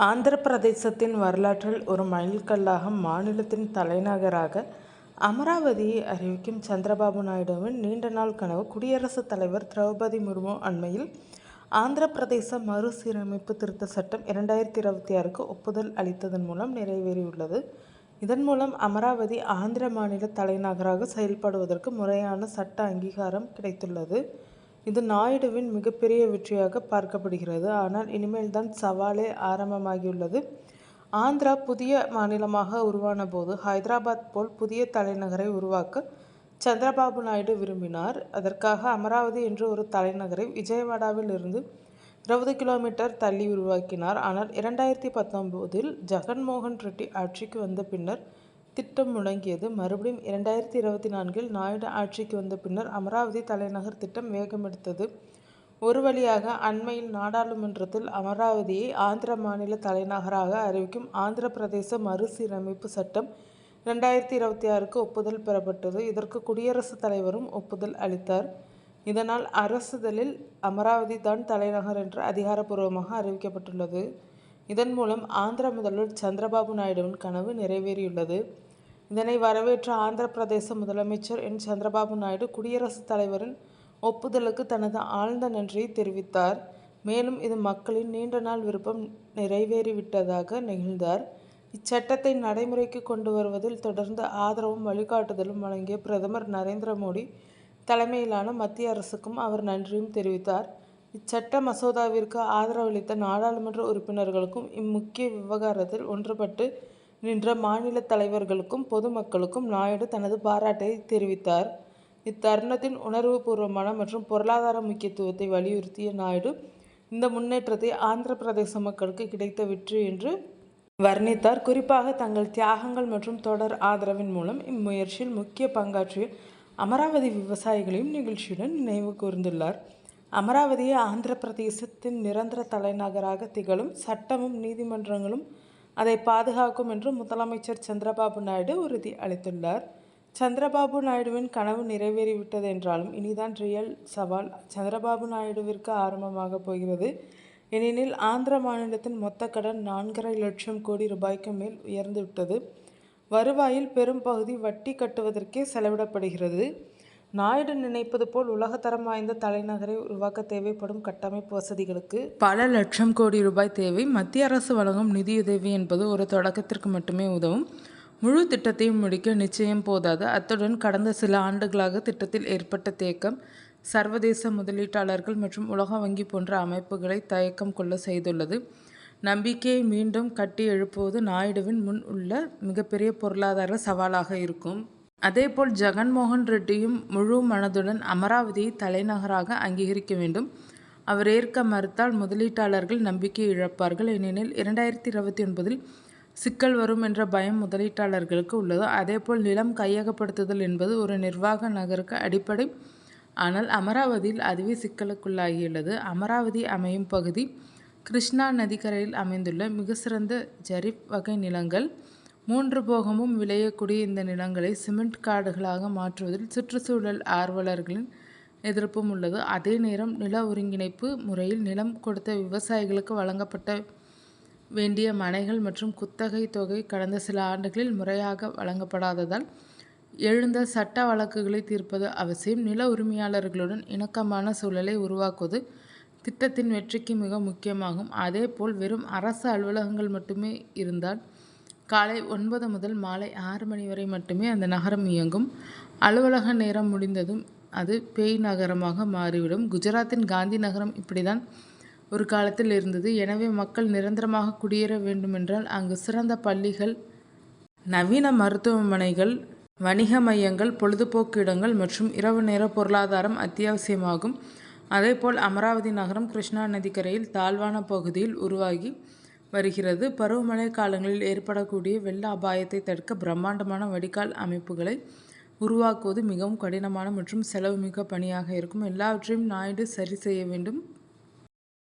ஆந்திர பிரதேசத்தின் வரலாற்றில் ஒரு மைல்கல்லாக மாநிலத்தின் தலைநகராக அமராவதியை அறிவிக்கும் சந்திரபாபு நாயுடுவின் நீண்ட நாள் கனவு குடியரசுத் தலைவர் திரௌபதி முர்மு அண்மையில் ஆந்திர பிரதேச மறுசீரமைப்பு திருத்த சட்டம் 2026க்கு ஒப்புதல் அளித்ததன் மூலம் நிறைவேறியுள்ளது. இதன் மூலம் அமராவதி ஆந்திர மாநில தலைநகராக செயல்படுவதற்கு முறையான சட்ட அங்கீகாரம் கிடைத்துள்ளது. இது நாயுடுவின் மிகப்பெரிய வெற்றியாக பார்க்கப்படுகிறது. ஆனால் இனிமேல் தான் சவாலே ஆரம்பமாகியுள்ளது. ஆந்திரா புதிய மாநிலமாக உருவான போது ஹைதராபாத் போல் புதிய தலைநகரை உருவாக்க சந்திரபாபு நாயுடு விரும்பினார். அதற்காக அமராவதி என்ற ஒரு தலைநகரை விஜயவாடாவில் இருந்து 20 கிலோமீட்டர் தள்ளி உருவாக்கினார். ஆனால் 2019இல் ஜெகன்மோகன் ரெட்டி ஆட்சிக்கு வந்த பின்னர் திட்டம் முடங்கியது. மறுபடியும் 2024இல் நாயுடு ஆட்சிக்கு வந்த பின்னர் அமராவதி தலைநகர் திட்டம் வேகமெடுத்தது. ஒரு வழியாக அண்மையில் நாடாளுமன்றத்தில் அமராவதியை ஆந்திர மாநில தலைநகராக அறிவிக்கும் ஆந்திர பிரதேச மறுசீரமைப்பு சட்டம் 2026க்கு ஒப்புதல் பெறப்பட்டது. இதற்கு குடியரசுத் தலைவரும் ஒப்புதல் அளித்தார். இதனால் அரசிதழில் அமராவதி தான் தலைநகர் என்று அதிகாரப்பூர்வமாக அறிவிக்கப்பட்டுள்ளது. இதன் மூலம் ஆந்திர முதல்வர் சந்திரபாபு நாயுடுவின் கனவு நிறைவேறியுள்ளது. இதனை வரவேற்ற ஆந்திர பிரதேச முதலமைச்சர் என். சந்திரபாபு நாயுடு குடியரசுத் தலைவரின் ஒப்புதலுக்கு தனது ஆழ்ந்த நன்றியை தெரிவித்தார். மேலும் இது மக்களின் நீண்ட நாள் விருப்பம் நிறைவேறிவிட்டதாக நெகிழ்ந்தார். இச்சட்டத்தை நடைமுறைக்கு கொண்டு வருவதில் தொடர்ந்து ஆதரவும் வழிகாட்டுதலும் வழங்கிய பிரதமர் நரேந்திர மோடி தலைமையிலான மத்திய அரசுக்கும் அவர் நன்றியும் தெரிவித்தார். இச்சட்ட மசோதாவிற்கு ஆதரவளித்த நாடாளுமன்ற உறுப்பினர்களுக்கும் இம்முக்கிய விவகாரத்தில் ஒன்றுபட்டு நின்ற மாநில தலைவர்களுக்கும் பொதுமக்களுக்கும் நாயுடு தனது பாராட்டை தெரிவித்தார். இத்தருணத்தின் உணர்வுபூர்வமான மற்றும் பொருளாதார முக்கியத்துவத்தை வலியுறுத்திய நாயுடு இந்த முன்னேற்றத்தை ஆந்திர பிரதேச மக்களுக்கு கிடைத்த வெற்றி என்று வர்ணித்தார். குறிப்பாக தங்கள் தியாகங்கள் மற்றும் தொடர் ஆதரவின் மூலம் இம்முயற்சியில் முக்கிய பங்காற்றிய அமராவதி விவசாயிகளையும் நிகழ்ச்சியுடன் நினைவு கூர்ந்துள்ளார். அமராவதியை ஆந்திர பிரதேசத்தின் நிரந்தர தலைநகராக திகழும் சட்டமும் நீதிமன்றங்களும் அதை பாதுகாக்கும் என்று முதலமைச்சர் சந்திரபாபு நாயுடு உறுதி அளித்துள்ளார். சந்திரபாபு நாயுடுவின் கனவு நிறைவேறிவிட்டது என்றாலும் இனிதான் ரியல் சவால் சந்திரபாபு நாயுடுவிற்கு ஆரம்பமாக போகிறது. ஏனெனில் ஆந்திர மாநிலத்தின் மொத்த கடன் 4.5 லட்சம் கோடி ரூபாய்க்கு மேல் உயர்ந்துவிட்டது. வருவாயில் பெரும் பகுதி வட்டி கட்டுவதற்கே செலவிடப்படுகிறது. நாயுடு நினைப்பது போல் உலகத்தரம் வாய்ந்த தலைநகரை உருவாக்க தேவைப்படும் கட்டமைப்பு வசதிகளுக்கு பல லட்சம் கோடி ரூபாய் தேவை. மத்திய அரசு வழங்கும் நிதியுதவி என்பது ஒரு தொடக்கத்திற்கு மட்டுமே உதவும். முழு திட்டத்தையும் முடிக்க நிச்சயம் போதாது. அத்துடன் கடந்த சில ஆண்டுகளாக திட்டத்தில் ஏற்பட்ட தேக்கம் சர்வதேச முதலீட்டாளர்கள் மற்றும் உலக வங்கி போன்ற அமைப்புகளை தயக்கம் கொள்ள செய்துள்ளது. நம்பிக்கையை மீண்டும் கட்டி எழுப்புவது நாயுடுவின் முன் உள்ள மிகப்பெரிய பொருளாதார சவாலாக இருக்கும். அதேபோல் ஜெகன்மோகன் ரெட்டியும் முழு மனதுடன் அமராவதியை தலைநகராக அங்கீகரிக்க வேண்டும். அவர் ஏற்க மறுத்தால் முதலீட்டாளர்கள் நம்பிக்கை இழப்பார்கள். ஏனெனில் 2029இல் சிக்கல் வரும் என்ற பயம் முதலீட்டாளர்களுக்கு உள்ளது. அதேபோல் நிலம் கையகப்படுத்துதல் என்பது ஒரு நிர்வாக நகருக்கு அடிப்படை. ஆனால் அமராவதியில் அதுவே சிக்கலுக்குள்ளாகியுள்ளது. அமராவதி அமையும் பகுதி கிருஷ்ணா நதிக்கரையில் அமைந்துள்ள மிக சிறந்த ஜரிப் வகை நிலங்கள். 3 போகமும் விளையக்கூடிய இந்த நிலங்களை சிமெண்ட் காடுகளாக மாற்றுவதில் சுற்றுச்சூழல் ஆர்வலர்களின் எதிர்ப்பும் உள்ளது. அதே நேரம் நில ஒருங்கிணைப்பு முறையில் நிலம் கொடுத்த விவசாயிகளுக்கு வழங்கப்பட்ட வேண்டிய மனைகள் மற்றும் குத்தகை தொகை கடந்த சில ஆண்டுகளில் முறையாக வழங்கப்படாததால் எழுந்த சட்ட வழக்குகளை தீர்ப்பது அவசியம். நில உரிமையாளர்களுடன் இணக்கமான சூழலை உருவாக்குவது திட்டத்தின் வெற்றிக்கு மிக முக்கியமாகும். அதேபோல் வெறும் அரசு அலுவலகங்கள் மட்டுமே இருந்தால் காலை 9 முதல் மாலை 6 மணி வரை மட்டுமே அந்த நகரம் இயங்கும். அலுவலக நேரம் முடிந்ததும் அது பேய் நகரமாக மாறிவிடும். குஜராத்தின் காந்தி நகரம் இப்படிதான் ஒரு காலத்தில் இருந்தது. எனவே மக்கள் நிரந்தரமாக குடியேற வேண்டுமென்றால் அங்கு சிறந்த பள்ளிகள், நவீன மருத்துவமனைகள், வணிக மையங்கள், பொழுதுபோக்கு இடங்கள் மற்றும் இரவு நேர பொருளாதாரம் அத்தியாவசியமாகும். அதேபோல் அமராவதி நகரம் கிருஷ்ணா நதிக்கரையில் தாழ்வான பகுதியில் உருவாகி வருகிறது. பருவமழை காலங்களில் ஏற்படக்கூடிய வெள்ள அபாயத்தை தடுக்க பிரம்மாண்டமான வடிகால் அமைப்புகளை உருவாக்குவது மிகவும் கடினமான மற்றும் செலவுமிக்க பணியாக இருக்கும். எல்லாவற்றையும் நாயுடு சரி செய்ய வேண்டும்.